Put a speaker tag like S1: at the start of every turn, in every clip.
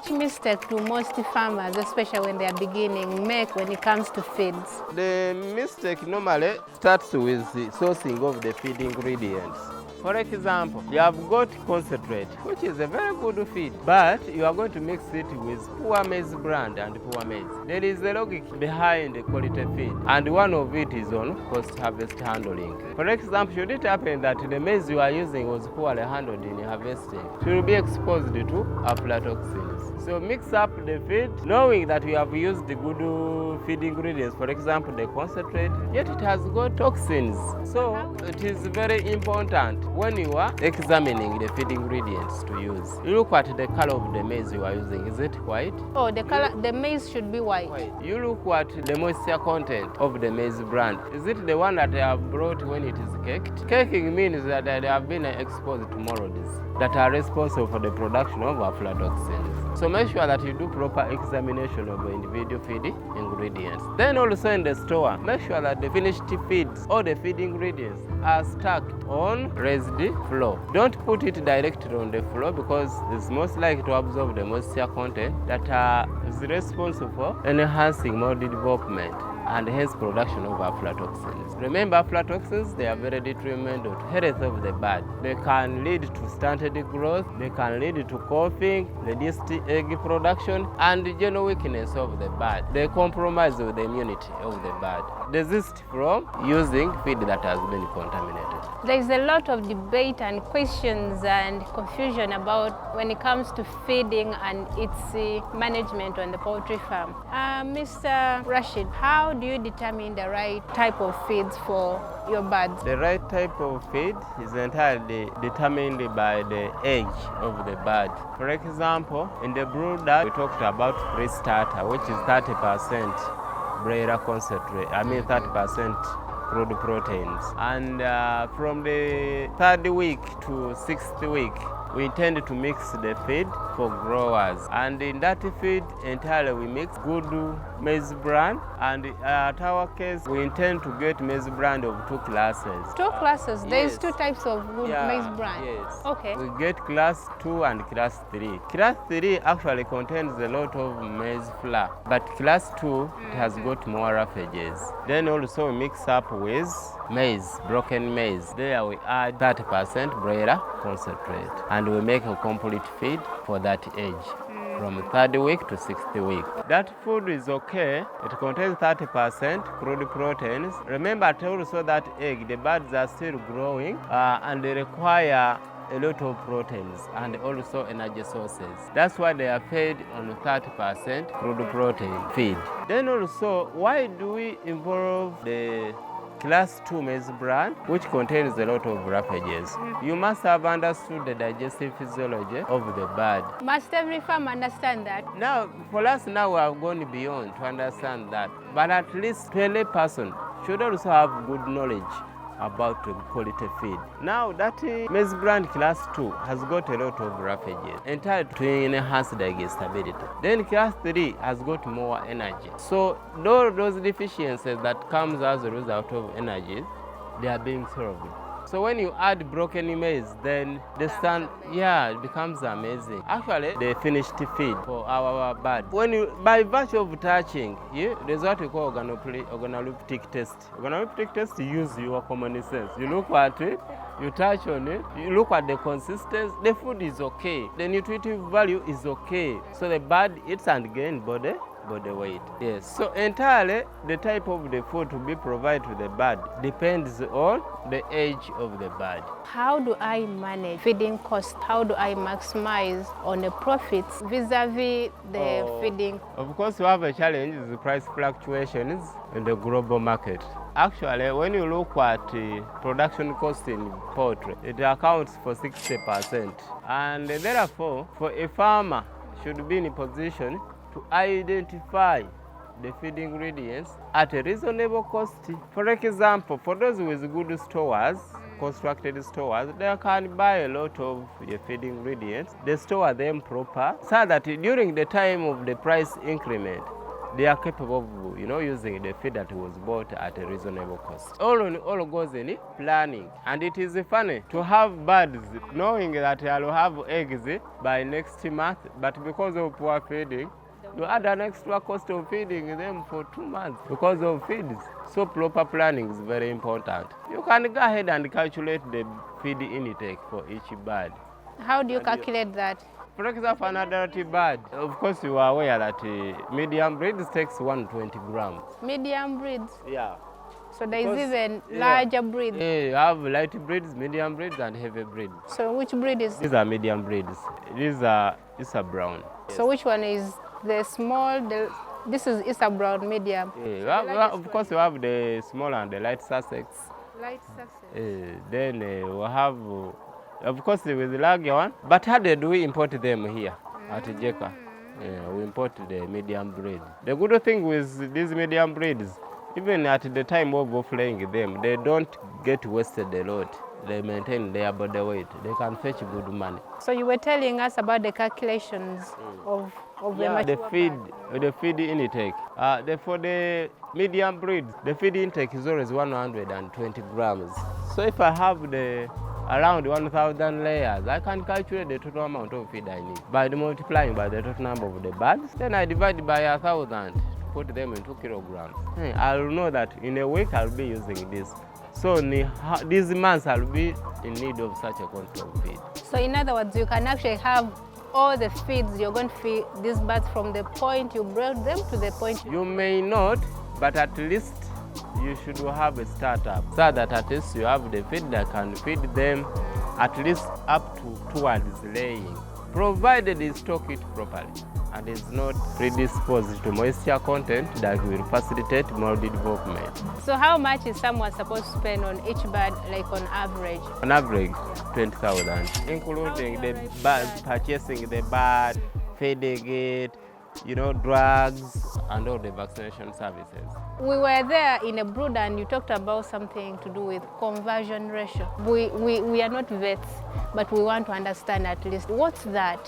S1: Which mistake do most farmers, especially when they are beginning, make when it comes to feeds?
S2: The mistake normally starts with the sourcing of the feed ingredients. For example, you have got concentrate, which is a very good feed, but you are going to mix it with poor maize bran and poor maize. There is a logic behind the quality feed, and one of it is on post-harvest handling. For example, should it happen that the maize you are using was poorly handled in harvesting, it will be exposed to aflatoxins. So mix up the feed, knowing that you have used the good feed ingredients, for example, the concentrate, yet it has got toxins. So it is very important when you are examining the feed ingredients to use. You look at the color of the maize you are using. Is it white?
S1: Oh, the maize should be white.
S2: You look at the moisture content of the maize bran. Is it the one that they have brought when it is caked? Caking means that they have been exposed to molds that are responsible for the production of aflatoxins. So make sure that you do proper examination of the individual feed ingredients. Then also in the store, make sure that the finished feeds or the feed ingredients are stacked on raised floor. Don't put it directly on the floor because it's most likely to absorb the moisture content that is responsible for enhancing mold development and hence production of aflatoxins. Remember, aflatoxins, they are very detrimental to health of the bird. They can lead to stunted growth, they can lead to coughing, reduced egg production, and general weakness of the bird. They compromise with the immunity of the bird. Desist from using feed that has been contaminated.
S1: There is a lot of debate and questions and confusion about when it comes to feeding and its management on the poultry farm. Mr. Rashid, how do you determine the right type of feeds for your birds?
S2: The right type of feed is entirely determined by the age of the bird. For example, in the brooder, we talked about pre-starter, which is 30% broiler concentrate, 30% crude proteins. And from the 3rd week to 6th week, we intend to mix the feed for growers. And in that feed, entirely we mix good maize bran. And at our case, we intend to get maize bran of 2 classes.
S1: 2 classes?
S2: Yes.
S1: There is 2 types of good maize bran?
S2: Yes.
S1: Okay.
S2: We get class 2 and class 3. Class 3 actually contains a lot of maize flour, but class 2, it has got more roughages. Then also we mix up with maize, broken maize. There we add 30% broiler concentrate, and we make a complete feed for that age. From 3rd week to 6th week. That food is okay. It contains 30% crude proteins. Remember also that egg, the birds are still growing and they require a lot of proteins and also energy sources. That's why they are fed on 30% crude protein feed. Then also, why do we involve the class 2 maize bran, which contains a lot of roughages? You must have understood the digestive physiology of the bird.
S1: Must every farm understand that?
S2: Now, for us now, we have gone beyond to understand that. But at least 20 person should also have good knowledge about quality feed. Now that maize bran class 2 has got a lot of roughages, entitled to enhance digestibility. Then class 3 has got more energy. So those deficiencies that comes as a result of energy, they are being solved. So when you add broken maize, then the stand, it becomes amazing. Actually, the finished feed for our bird. When you, by virtue of touching, there's what we call organoleptic test. Organoleptic test, you use your common sense. You look at it, you touch on it, you look at the consistency, the food is okay. The nutritive value is okay. So the bird eats and gains body weight. Yes. So entirely the type of the food to be provided to the bird depends on the age of the bird.
S1: How do I manage feeding costs? How do I maximize on the profits vis-a-vis the feeding?
S2: Of course, we have a challenge is the price fluctuations in the global market. Actually, when you look at production cost in poultry, it accounts for 60%. And therefore, for a farmer should be in a position to identify the feed ingredients at a reasonable cost. For example, for those with good stores, constructed stores, they can buy a lot of the feed ingredients. They store them proper so that during the time of the price increment, they are capable of, using the feed that was bought at a reasonable cost. All goes in planning. And it is funny to have birds knowing that I'll have eggs by next month, but because of poor feeding, you add an extra cost of feeding them for 2 months because of feeds. So proper planning is very important. You can go ahead and calculate the feed intake for each bird.
S1: How do you calculate that?
S2: For example, an adult bird, of course you are aware that medium breeds takes 120 grams.
S1: Medium breeds?
S2: Yeah.
S1: So there is even larger breeds?
S2: Yeah, you have light breeds, medium breeds, and heavy breeds.
S1: So which breed is?
S2: These are medium breeds. These are Isa brown.
S1: So which one is the small? This is Isa brown, medium.
S2: Yeah, of course, you have the small and the light Sussex.
S1: Light Sussex.
S2: Then we have, of course, with the larger one. But how did we import them here at Jeka? We import the medium breed. The good thing with these medium breeds, even at the time of flaying them, they don't get wasted a lot. They maintain their body weight. They can fetch good money.
S1: So you were telling us about the calculations of
S2: the feed intake. For the medium breed, the feed intake is always 120 grams. So if I have around 1,000 layers, I can calculate the total amount of feed I need by multiplying by the total number of the birds. Then I divide by 1,000, put them in 2 kilograms. I'll know that in a week I'll be using this. So these months I'll be in need of such a quantity of feed.
S1: So in other words, you can actually have all the feeds you're going to feed these birds from the point you brought them to the point
S2: you may not, but at least you should have a startup so that at least you have the feed that can feed them at least up to towards laying, provided you stock it properly and is not predisposed to moisture content that will facilitate mold development.
S1: So how much is someone supposed to spend on each bird, like on average?
S2: On average, 20,000, including the bird, purchasing the bird, feeding it, drugs, and all the vaccination services.
S1: We were there in a brood and you talked about something to do with conversion ratio. We are not vets, but we want to understand at least. What's that?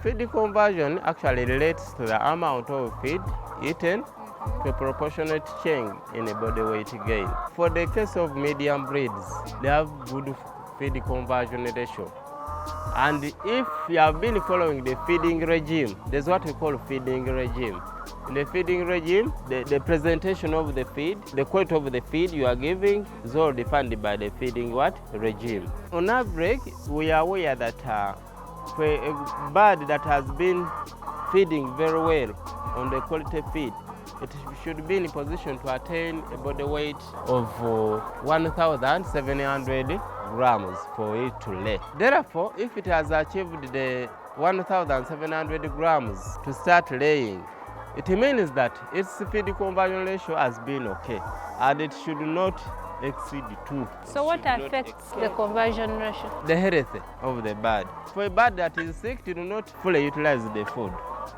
S2: Feed conversion actually relates to the amount of feed eaten to a proportionate change in a body weight gain. For the case of medium breeds, they have good feed conversion ratio. And if you have been following the feeding regime, there's what we call feeding regime. In the feeding regime, the presentation of the feed, the quality of the feed you are giving is all defined by the feeding regime. On average, we are aware that for a bird that has been feeding very well on the quality feed, it should be in a position to attain a body weight of 1,700 grams for it to lay. Therefore, if it has achieved the 1,700 grams to start laying, it means that its feed conversion ratio has been okay, and it should not exceed 2.
S1: So what affects the conversion ratio?
S2: The health of the bird. For a bird that is sick, it will not fully utilize the food.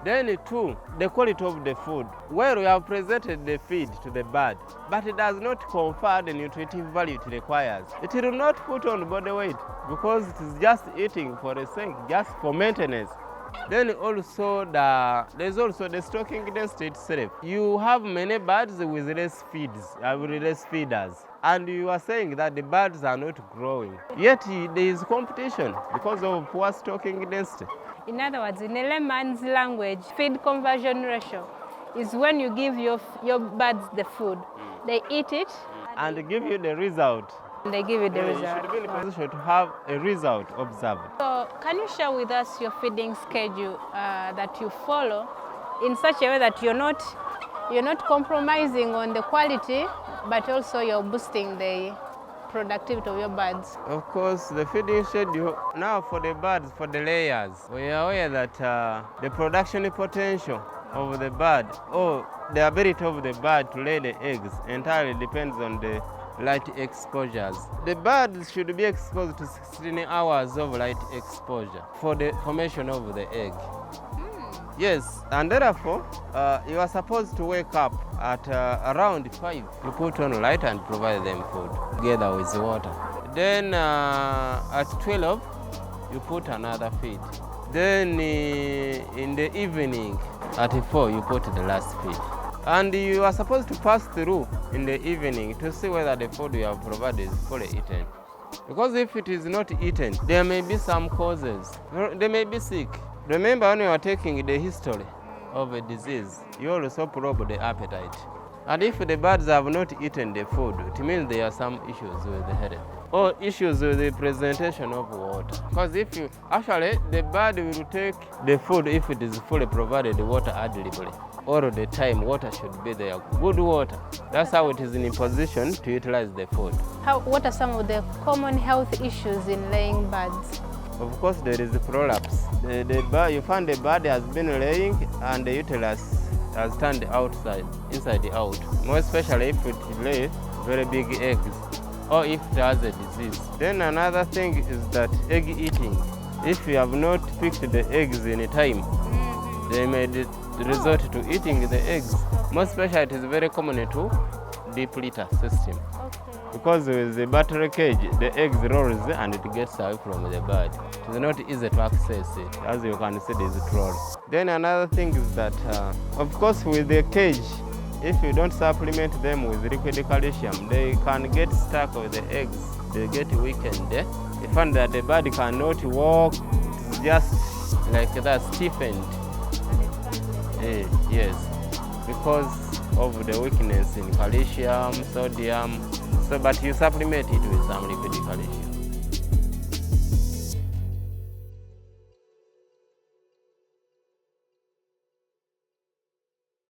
S2: Then 2, the quality of the food. Where we have presented the feed to the bird, but it does not confer the nutritive value it requires. It will not put on body weight because it is just eating for the sake, just for maintenance. Then also there's also the stocking density itself. You have many birds with less feeders. And you are saying that the birds are not growing. Yet there is competition because of poor stocking density.
S1: In other words, in a layman's language, feed conversion ratio is when you give your birds the food. They eat it.
S2: And give you the result.
S1: They give you the result.
S2: You should be in a position to have a result observed.
S1: So can you share with us your feeding schedule that you follow in such a way that you're not compromising on the quality, but also you're boosting the productivity of your birds?
S2: Of course, the feeding schedule, now for the birds, for the layers, we are aware that the production potential of the bird, or the ability of the bird to lay the eggs, entirely depends on the light exposures. The birds should be exposed to 16 hours of light exposure for the formation of the egg. Yes, and therefore, you are supposed to wake up at around 5. You put on light and provide them food together with water. Then at 12, you put another feed. Then in the evening at 4, you put the last feed. And you are supposed to pass through in the evening to see whether the food you have provided is fully eaten. Because if it is not eaten, there may be some causes. They may be sick. Remember, when you are taking the history of a disease, you also probe the appetite. And if the birds have not eaten the food, it means there are some issues with the health or issues with the presentation of water. Because if you actually, the bird will take the food if it is fully provided water adequately. All the time, water should be there, good water. That's how it is in position to utilize the food.
S1: What are some of the common health issues in laying birds?
S2: Of course, there is the prolapse. You find the bird has been laying and the uterus has turned outside, inside out. More especially if it lays very big eggs or if it has a disease. Then another thing is that egg eating. If you have not picked the eggs in time, they may resort to eating the eggs. More especially, it is very common to deep litter system. Because with the battery cage, the eggs rolls and it gets away from the bird. It is not easy to access it. As you can see, there is a troll. Then another thing is that, of course, with the cage, if you don't supplement them with liquid calcium, they can get stuck with the eggs. They get weakened. You find that the bird cannot walk. It's just like that, stiffened. Yes, because of the weakness in calcium, sodium. So, but you supplement it with some liquid calcium.